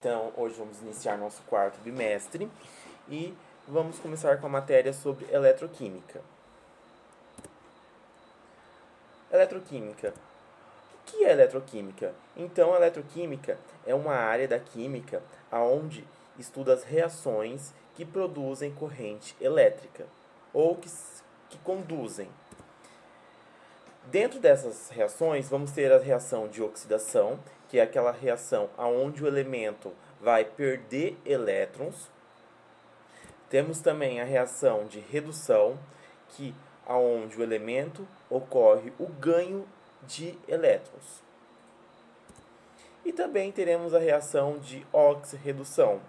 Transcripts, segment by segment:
Então, hoje vamos iniciar nosso quarto bimestre e vamos começar com a matéria sobre eletroquímica. Eletroquímica. O que é eletroquímica? Então, a eletroquímica é uma área da química onde estuda as reações que produzem corrente elétrica ou que conduzem. Dentro dessas reações, vamos ter a reação de oxidação, que é aquela reação onde o elemento vai perder elétrons. Temos também a reação de redução, que aonde o elemento ocorre o ganho de elétrons. E também teremos a reação de oxirredução,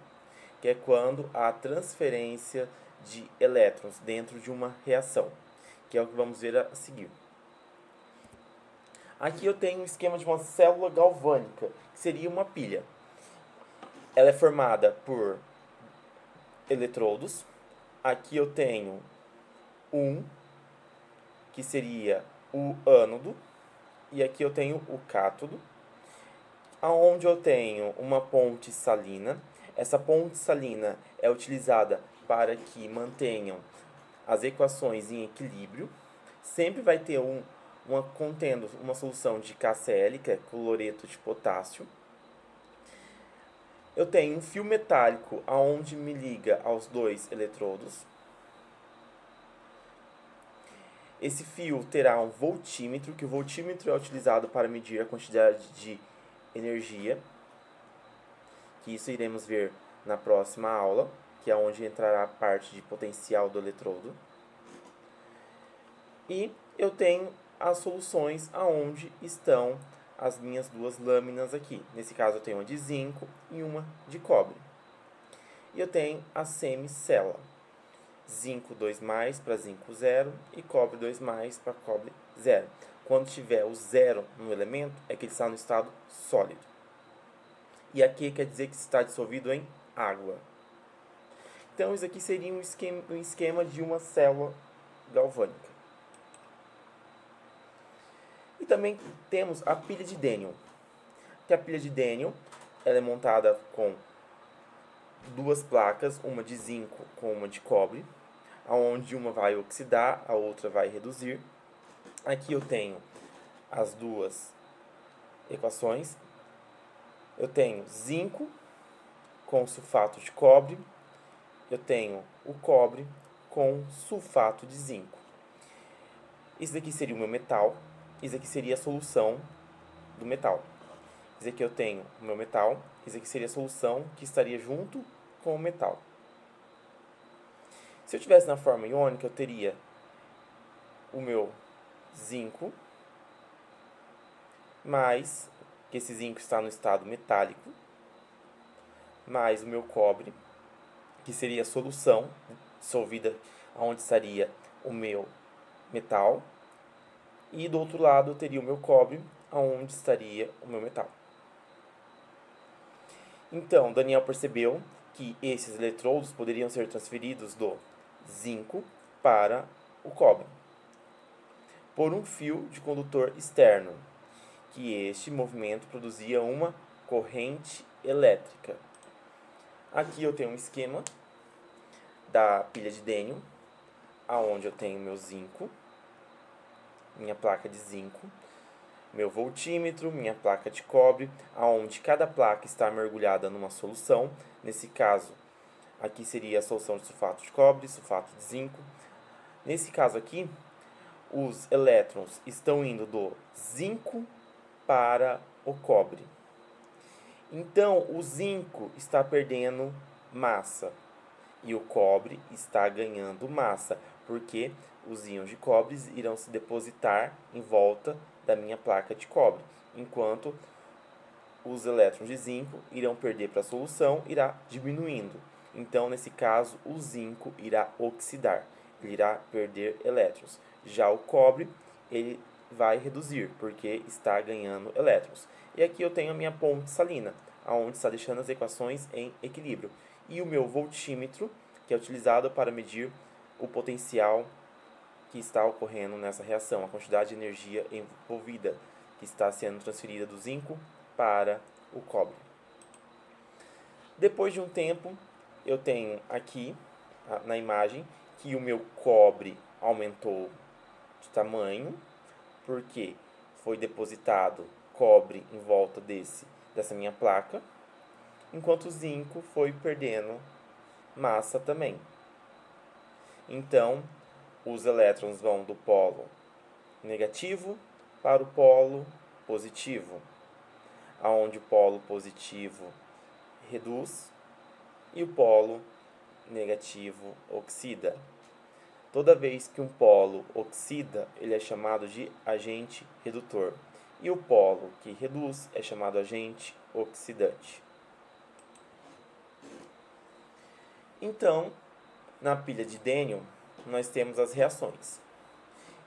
que é quando há transferência de elétrons dentro de uma reação, que é o que vamos ver a seguir. Aqui eu tenho um esquema de uma célula galvânica, que seria uma pilha. Ela é formada por eletrodos. Aqui eu tenho um, que seria o ânodo, e aqui eu tenho o cátodo, aonde eu tenho uma ponte salina. Essa ponte salina é utilizada para que mantenham as equações em equilíbrio. Sempre vai ter contendo uma solução de KCl, que é cloreto de potássio. Eu tenho um fio metálico aonde me liga aos dois eletrodos. Esse fio terá um voltímetro, que o voltímetro é utilizado para medir a quantidade de energia, que isso iremos ver na próxima aula, que é onde entrará a parte de potencial do eletrodo. E eu tenho as soluções aonde estão as minhas duas lâminas aqui. Nesse caso eu tenho uma de zinco e uma de cobre. E eu tenho a semicela. Zinco 2 para zinco 0 e cobre 2 para cobre 0. Quando tiver o zero no elemento, é que ele está no estado sólido. E aqui quer dizer que está dissolvido em água. Então, isso aqui seria um esquema de uma célula galvânica. E também temos a pilha de Daniel. Que a pilha de Daniel ela é montada com duas placas, uma de zinco com uma de cobre, onde uma vai oxidar, a outra vai reduzir. Aqui eu tenho as duas equações. Eu tenho zinco com sulfato de cobre. Eu tenho o cobre com sulfato de zinco. Isso daqui seria o meu metal. Isso aqui seria a solução do metal. Isso aqui eu tenho o meu metal. Isso aqui seria a solução que estaria junto com o metal. Se eu tivesse na forma iônica, eu teria o meu zinco, mais, que esse zinco está no estado metálico, mais o meu cobre, que seria a solução dissolvida onde estaria o meu metal, e do outro lado eu teria o meu cobre, onde estaria o meu metal. Então, Daniel percebeu que esses eletrodos poderiam ser transferidos do zinco para o cobre por um fio de condutor externo, que este movimento produzia uma corrente elétrica. Aqui eu tenho um esquema da pilha de Daniel, aonde eu tenho meu zinco, minha placa de zinco, meu voltímetro, minha placa de cobre, aonde cada placa está mergulhada numa solução. Nesse caso, aqui seria a solução de sulfato de cobre, sulfato de zinco. Nesse caso aqui, os elétrons estão indo do zinco para o cobre. Então, o zinco está perdendo massa e o cobre está ganhando massa, porque os íons de cobre irão se depositar em volta da minha placa de cobre, enquanto os elétrons de zinco irão perder para a solução, irá diminuindo. Então, nesse caso, o zinco irá oxidar, ele irá perder elétrons. Já o cobre, ele vai reduzir, porque está ganhando elétrons. E aqui eu tenho a minha ponte salina, onde está deixando as equações em equilíbrio. E o meu voltímetro, que é utilizado para medir o potencial que está ocorrendo nessa reação, a quantidade de energia envolvida, que está sendo transferida do zinco para o cobre. Depois de um tempo, eu tenho aqui na imagem que o meu cobre aumentou de tamanho, porque foi depositado cobre em volta dessa minha placa, enquanto o zinco foi perdendo massa também. Então, os elétrons vão do polo negativo para o polo positivo, aonde o polo positivo reduz e o polo negativo oxida. Toda vez que um polo oxida, ele é chamado de agente redutor, e o polo que reduz é chamado agente oxidante. Então, na pilha de Daniell, nós temos as reações.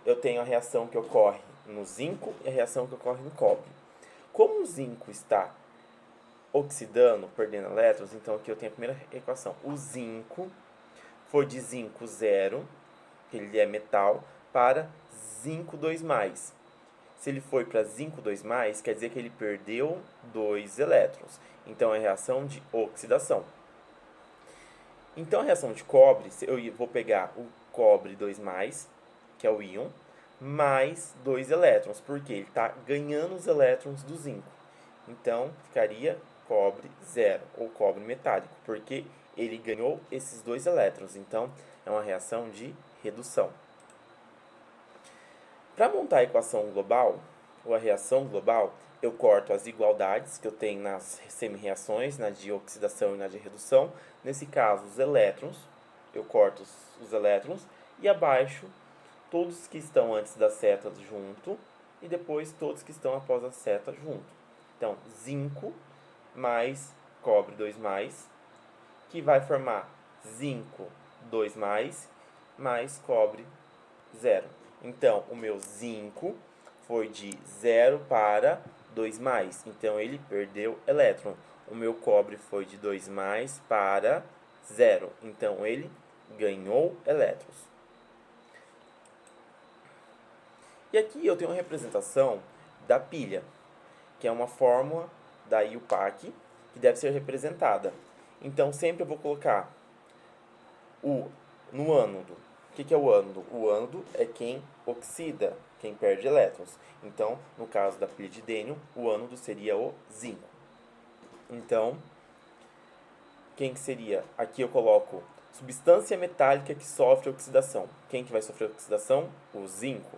Eu tenho a reação que ocorre no zinco e a reação que ocorre no cobre. Como o zinco está oxidando, perdendo elétrons, então aqui eu tenho a primeira equação. O zinco foi de zinco 0, que ele é metal, para zinco 2+. Se ele foi para zinco 2+, quer dizer que ele perdeu 2 elétrons. Então é a reação de oxidação. Então a reação de cobre, eu vou pegar o cobre 2+, que é o íon, mais 2 elétrons, porque ele está ganhando os elétrons do zinco. Então ficaria cobre 0, ou cobre metálico, porque ele ganhou esses 2 elétrons. Então é uma reação de redução. Para montar a equação global, ou a reação global, eu corto as igualdades que eu tenho nas semi-reações, na de oxidação e na de redução. Nesse caso, os elétrons, eu corto os elétrons, e abaixo, todos que estão antes da seta junto, e depois todos que estão após a seta junto. Então, zinco mais cobre 2+, que vai formar zinco 2+, mais cobre 0. Então, o meu zinco foi de 0 para 2+, então ele perdeu elétron. O meu cobre foi de 2+ para 0, então ele ganhou elétrons. E aqui eu tenho uma representação da pilha, que é uma fórmula da IUPAC, que deve ser representada. Então, sempre eu vou colocar no ânodo. O que é o ânodo? O ânodo é quem oxida, quem perde elétrons. Então, no caso da pilha de Daniell, o ânodo seria o zinco. Então, quem que seria? Aqui eu coloco substância metálica que sofre oxidação. Quem que vai sofrer oxidação? O zinco.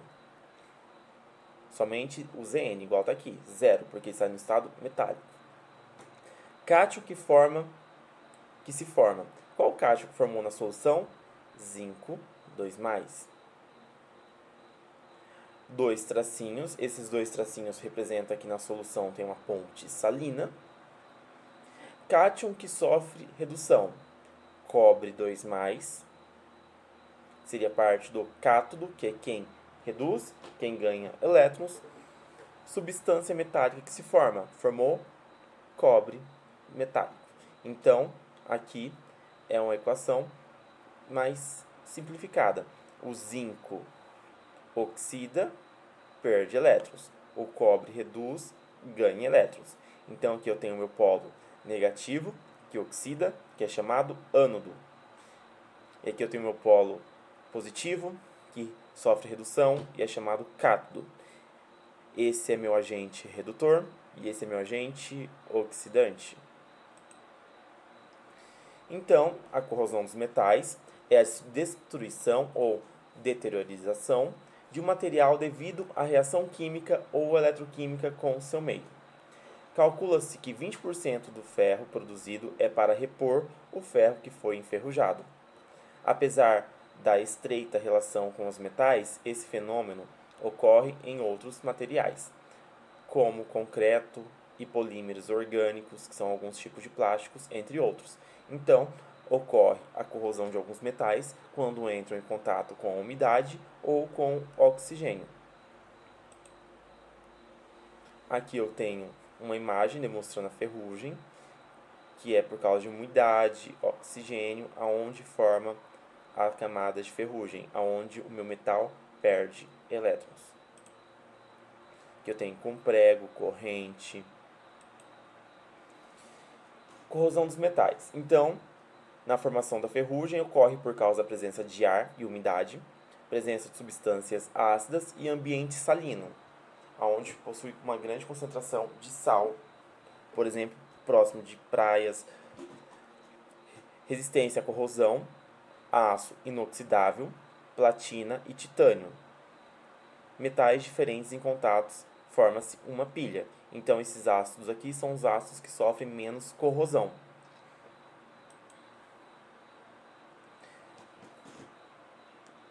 Somente o Zn, igual está aqui, 0, porque está no estado metálico. Cátion que se forma. Qual cátion que formou na solução? Zinco 2+. Dois tracinhos, esses 2 tracinhos representam aqui na solução, tem uma ponte salina. Cátion que sofre redução. Cobre 2+, seria parte do cátodo, que é quem reduz, quem ganha elétrons. Substância metálica que se forma, formou cobre metálico. Então, aqui é uma equação mais simplificada. O zinco oxida, perde elétrons. O cobre reduz, ganha elétrons. Então, aqui eu tenho o meu polo negativo, que oxida, que é chamado ânodo. E aqui eu tenho o meu polo positivo, que sofre redução e é chamado cátodo. Esse é meu agente redutor e esse é meu agente oxidante. Então, a corrosão dos metais é a destruição ou deteriorização de um material devido à reação química ou eletroquímica com o seu meio. Calcula-se que 20% do ferro produzido é para repor o ferro que foi enferrujado. Apesar da estreita relação com os metais, esse fenômeno ocorre em outros materiais, como concreto e polímeros orgânicos, que são alguns tipos de plásticos, entre outros. Então, ocorre a corrosão de alguns metais quando entram em contato com a umidade ou com oxigênio. Aqui eu tenho uma imagem demonstrando a ferrugem, que é por causa de umidade, oxigênio, aonde forma a camada de ferrugem, aonde o meu metal perde elétrons. Aqui eu tenho com prego, corrente. corrosão dos metais. Então, na formação da ferrugem ocorre por causa da presença de ar e umidade, presença de substâncias ácidas e ambiente salino, onde possui uma grande concentração de sal, por exemplo, próximo de praias, resistência à corrosão, aço inoxidável, platina e titânio. Metais diferentes em contatos forma-se uma pilha. Então, esses ácidos aqui são os ácidos que sofrem menos corrosão.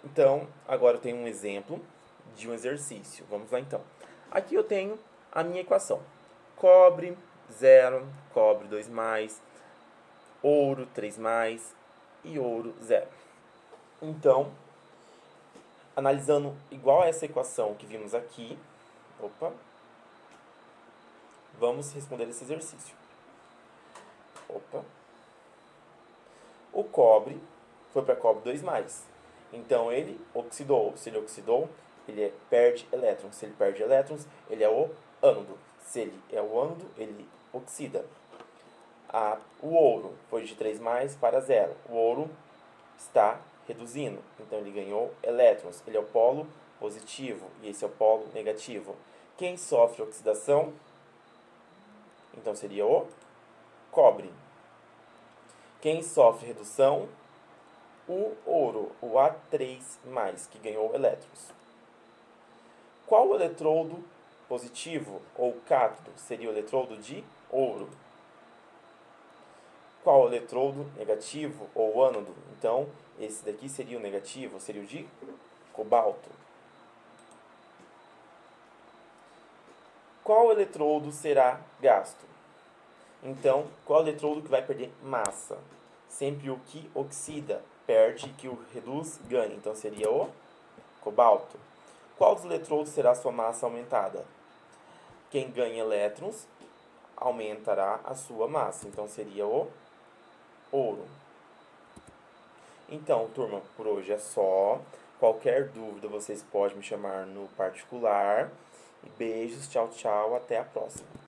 Então, agora eu tenho um exemplo de um exercício. Vamos lá, então. Aqui eu tenho a minha equação. Cobre, 0, cobre 2+, ouro 3+, e ouro 0. Então, analisando igual a essa equação que vimos aqui, vamos responder esse exercício. O cobre foi para cobre 2+. Então, ele oxidou. Se ele oxidou, ele perde elétrons. Se ele perde elétrons, ele é o ânodo. Se ele é o ânodo, ele oxida. O ouro foi de 3+ para 0. O ouro está reduzindo. Então, ele ganhou elétrons. Ele é o polo positivo e esse é o polo negativo. Quem sofre oxidação? Então, seria o cobre. Quem sofre redução? O ouro, o A3+, que ganhou elétrons. Qual o eletrodo positivo ou cátodo seria o eletrodo de ouro? Qual o eletrodo negativo ou ânodo? Então, esse daqui seria o negativo, seria o de cobalto. Qual eletrodo será gasto? Então, qual eletrodo que vai perder massa? Sempre o que oxida perde, que o reduz ganha. Então, seria o cobalto. Qual dos eletrodos será sua massa aumentada? Quem ganha elétrons aumentará a sua massa. Então, seria o ouro. Então, turma, por hoje é só. Qualquer dúvida, vocês podem me chamar no particular. E beijos, tchau, tchau, até a próxima.